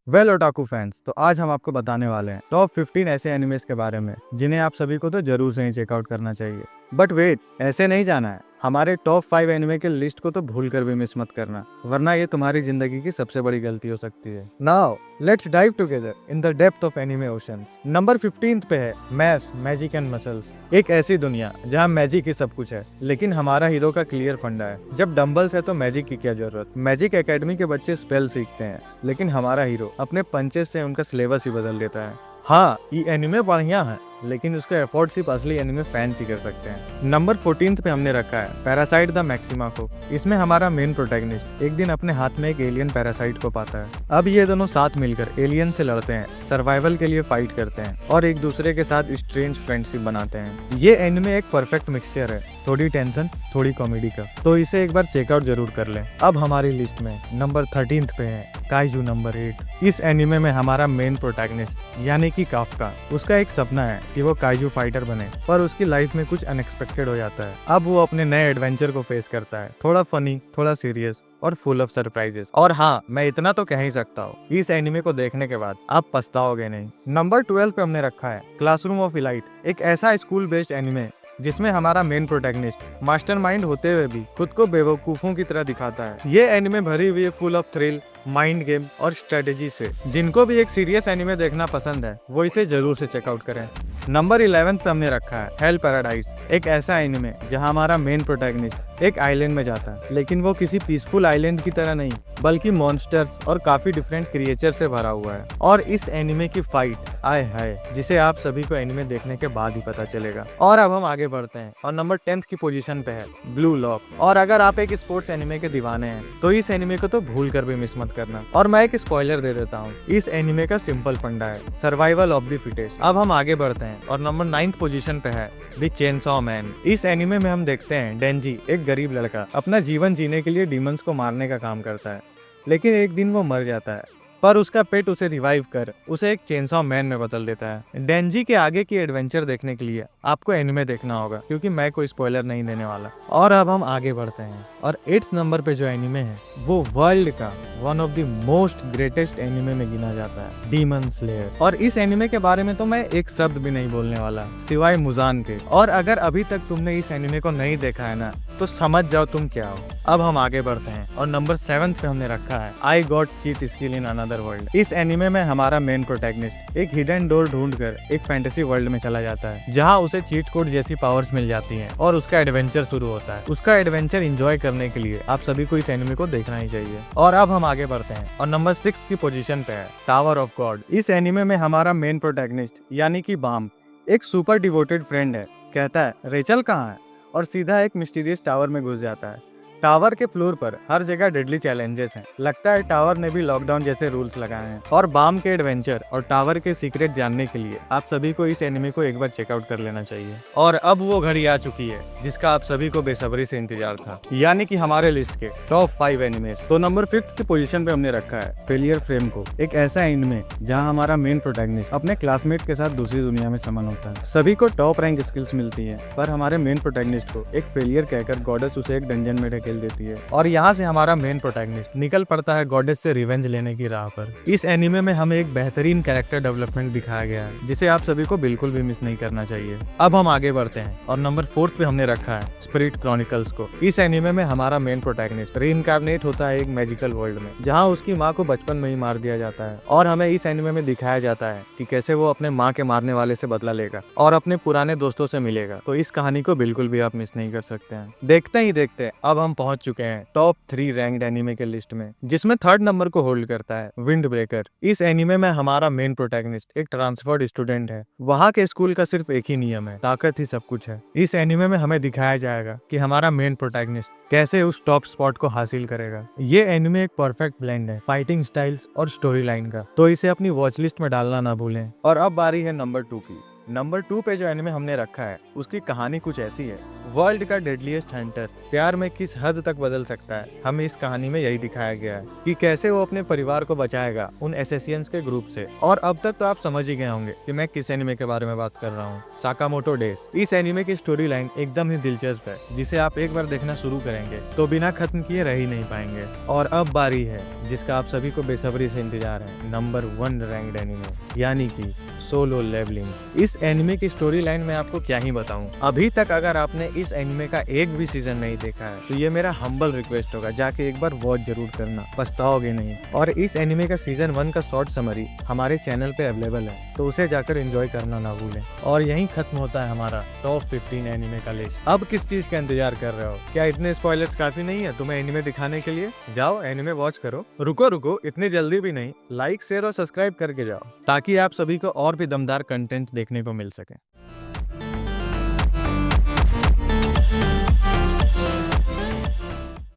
Well otaku fans, तो आज हम आपको बताने वाले हैं टॉप 15 ऐसे एनिमेस के बारे में जिन्हें आप सभी को तो जरूर से ही चेकआउट करना चाहिए। बट वेट, ऐसे नहीं जाना है। हमारे टॉप 5 एनिमे के लिस्ट को तो भूल कर भी मिस मत करना, वरना ये तुम्हारी जिंदगी की सबसे बड़ी गलती हो सकती है। Now let's dive together in the depth of anime oceans. Number 15 पे है मैथ्स, मैजिक एंड मसल्स। एक ऐसी दुनिया जहाँ मैजिक ही सब कुछ है, लेकिन हमारा हीरो का क्लियर फंडा है, जब डंबल्स है तो मैजिक की क्या जरूरत। मैजिक एकेडमी के बच्चे स्पेल सीखते हैं, लेकिन हमारा हीरो अपने पंचेस से उनका सिलेबस ही बदल देता है। हाँ, ये एनिमे बढ़िया है, लेकिन उसका एफोर्ड सिर्फ असली एनिमे फैंस ही कर सकते हैं। नंबर 14 पे हमने रखा है पैरासाइट द मैक्सिमा को। इसमें हमारा मेन प्रोटैगनिस्ट एक दिन अपने हाथ में एक एलियन पैरासाइट को पाता है। अब ये दोनों साथ मिलकर एलियन से लड़ते हैं, सर्वाइवल के लिए फाइट करते हैं और एक दूसरे के साथ स्ट्रेंज फ्रेंडशिप बनाते हैं। ये एनिमे एक परफेक्ट मिक्सचर है, थोड़ी टेंशन थोड़ी कॉमेडी का, तो इसे एक बार चेकआउट जरूर कर लें। अब हमारी लिस्ट में नंबर 13 पे है काइजू नंबर 8। इस एनिमे में हमारा मेन प्रोटैगनिस्ट यानी कि काफ्का, उसका एक सपना है कि वो काइजू फाइटर बने, पर उसकी लाइफ में कुछ अनएक्सपेक्टेड हो जाता है। अब वो अपने नए एडवेंचर को फेस करता है, थोड़ा फनी, थोड़ा सीरियस और फुल ऑफ सरप्राइजेस। और हाँ, मैं इतना तो कह ही सकता हूँ, इस एनिमे को देखने के बाद आप पछताओगे नहीं। नंबर 12 पे हमने रखा है क्लासरूम ऑफ इलाइट। एक ऐसा स्कूल बेस्ड एनिमे जिसमें हमारा मेन प्रोटैगनिस्ट मास्टरमाइंड होते हुए भी खुद को बेवकूफों की तरह दिखाता है। ये एनिमे भरी हुई है full of thrill, mind game और स्ट्रेटेजी से। जिनको भी एक सीरियस एनिमे देखना पसंद है वो इसे जरूर से चेकआउट करें। नंबर 11 पे हमने रखा है हेल पैराडाइज। एक ऐसा एनिमे जहां हमारा मेन प्रोटैगनिस्ट एक आइलैंड में जाता है, लेकिन वो किसी पीसफुल आइलैंड की तरह नहीं, बल्कि मॉन्स्टर्स और काफी डिफरेंट क्रिएचर से भरा हुआ है। और इस एनिमे की फाइट आय हाय, जिसे आप सभी को एनिमे देखने के बाद ही पता चलेगा। और अब हम आगे बढ़ते हैं और नंबर 10 की पोजीशन पे है ब्लू लॉक। और अगर आप एक स्पोर्ट्स एनिमे के दीवाने हैं तो इस एनिमे को तो भूल कर भी मिस मत करना। और मैं एक स्पॉइलर दे देता हूँ, इस एनिमे का सिंपल फंडा है सर्वाइवल ऑफ द फिटेस्ट। अब हम आगे बढ़ते हैं और नंबर 9 पोजीशन पे है द चेनसॉ मैन। इस एनिमे में हम देखते हैं डेंजी, एक गरीब लड़का, अपना जीवन जीने के लिए डीमंस को मारने का काम करता है, लेकिन एक दिन वो मर जाता है, पर उसका पेट उसे रिवाइव कर उसे एक चेनसॉ मैन में बदल देता है। डेंजी के आगे की एडवेंचर देखने के लिए आपको एनिमे देखना होगा, क्योंकि मैं कोई स्पॉइलर नहीं देने वाला। और अब हम आगे बढ़ते हैं और 8th नंबर पे जो एनिमे है वो वर्ल्ड का one of the most greatest anime में गिना जाता है, डीमन स्लेयर। और इस एनिमे के बारे में तो मैं एक शब्द भी नहीं बोलने वाला सिवाय मुजान के। और अगर अभी तक तुमने इस एनिमे को नहीं देखा है ना, तो समझ जाओ तुम क्या हो। अब हम आगे बढ़ते हैं और नंबर 7 पे हमने रखा है I got cheat skill in another world. इस एनिमे में हमारा मेन प्रोटैगनिस्ट एक हिडन डोर ढूंढकर एक फैंटेसी वर्ल्ड में चला जाता है, जहां उसे चीट कोड जैसी पावर्स मिल जाती हैं और उसका एडवेंचर शुरू होता है। उसका एडवेंचर एंजॉय करने के लिए आप सभी को इस एनिमे को देखना ही चाहिए। और अब हम आगे बढ़ते हैं और नंबर 6 की पोजीशन पे है टावर ऑफ गॉड। इस एनिमे में हमारा मेन प्रोटैगनिस्ट यानी कि बाम एक सुपर डिवोटेड फ्रेंड है। कहता है रेचल कहाँ है, और सीधा एक मिस्टीरियस टावर में घुस जाता है। टावर के फ्लोर पर हर जगह डेडली चैलेंजेस हैं। लगता है टावर ने भी लॉकडाउन जैसे रूल्स लगाए हैं। और बाम के एडवेंचर और टावर के सीक्रेट जानने के लिए आप सभी को इस एनिमे को एक बार चेकआउट कर लेना चाहिए। और अब वो घड़ी आ चुकी है जिसका आप सभी को बेसब्री से इंतजार था, यानी कि हमारे लिस्ट के टॉप 5 एनिमेस। तो नंबर 5 की पोजीशन पे हमने रखा है फेलियर फ्रेम को। एक ऐसा एनिमे जहाँ हमारा मेन प्रोटैगनिस्ट अपने क्लासमेट के साथ दूसरी दुनिया में समन होता है। सभी को टॉप रैंक स्किल्स मिलती है, पर हमारे मेन प्रोटैगनिस्ट को एक फेलियर कहकर गॉडेस उसे एक डंजन में देती है और यहाँ से हमारा मेन प्रोटैगनिस्ट निकल पड़ता है गॉडेस से रिवेंज लेने की राह पर। इस एनिमे में हमें एक बेहतरीन कैरेक्टर डेवलपमेंट दिखाया गया है, जिसे आप सभी को बिल्कुल भी मिस नहीं करना चाहिए। अब हम आगे बढ़ते हैं और नंबर 4 पे हमने रखा है स्पिरिट क्रॉनिकल्स को। इस एनिमे में हमारा मेन प्रोटैगनिस्ट रीइंकार्नेट होता है एक मैजिकल वर्ल्ड में, जहाँ उसकी माँ को बचपन में ही मार दिया जाता है। और हमें इस एनिमे में दिखाया जाता है कि कैसे वो अपने माँ के मारने वाले से बदला लेगा और अपने पुराने दोस्तों से मिलेगा। तो इस कहानी को बिल्कुल भी आप मिस नहीं कर सकते हैं। देखते ही देखते अब हम पहुंच चुके हैं टॉप 3 रैंक्ड एनिमे के लिस्ट में, जिसमें 3rd नंबर को होल्ड करता है विंड ब्रेकर। इस एनिमे में हमारा मेन प्रोटैगनिस्ट एक ट्रांसफर्ड स्टूडेंट है। वहाँ के स्कूल का सिर्फ एक ही नियम है, ताकत ही सब कुछ है। इस एनिमे में हमें दिखाया जाएगा कि हमारा मेन प्रोटैगनिस्ट कैसे उस टॉप स्पॉट को हासिल करेगा। ये एनिमे एक परफेक्ट ब्लेंड है फाइटिंग स्टाइल्स और स्टोरी लाइन का, तो इसे अपनी वॉच लिस्ट में डालना ना भूलें। और अब बारी है नंबर 2 की। नंबर 2 पे जो एनिमे हमने रखा है उसकी कहानी कुछ ऐसी है। वर्ल्ड का डेडलीस्ट हंटर प्यार में किस हद तक बदल सकता है, हमें इस कहानी में यही दिखाया गया है कि कैसे वो अपने परिवार को बचाएगा उन एसेसियंस के ग्रुप से। और अब तक तो आप समझ ही गए होंगे कि मैं किस एनिमे के बारे में बात कर रहा हूँ, साकामोटो डेज। इस एनिमे की स्टोरी लाइन एकदम ही दिलचस्प है, जिसे आप एक बार देखना शुरू करेंगे तो बिना खत्म किए रह ही नहीं पाएंगे। और अब बारी है जिसका आप सभी को बेसब्री से इंतजार है, नंबर 1 रैंक्ड एनिमे यानी कि सोलो लेवलिंग। इस एनिमे की स्टोरी लाइन में आपको क्या ही बताऊं। अभी तक अगर आपने इस एनिमे का एक भी सीजन नहीं देखा है तो ये मेरा हम्बल रिक्वेस्ट होगा, जाके एक बार वॉच जरूर करना, पछताओगे नहीं। और इस एनिमे का सीजन 1 का शॉर्ट समरी हमारे चैनल पे अवेलेबल है, तो उसे जाकर एंजॉय करना ना भूलें। और यहीं खत्म होता है हमारा टॉप 15 एनिमे का लिस्ट। अब किस चीज का इंतजार कर रहे हो? क्या इतने स्पॉयलर्स काफी नहीं है तुम्हें एनिमे दिखाने के लिए? जाओ एनिमे वॉच करो। रुको इतनी जल्दी भी नहीं, लाइक शेयर और सब्सक्राइब करके जाओ ताकि आप सभी को और भी दमदार कंटेंट देखने को मिल सके।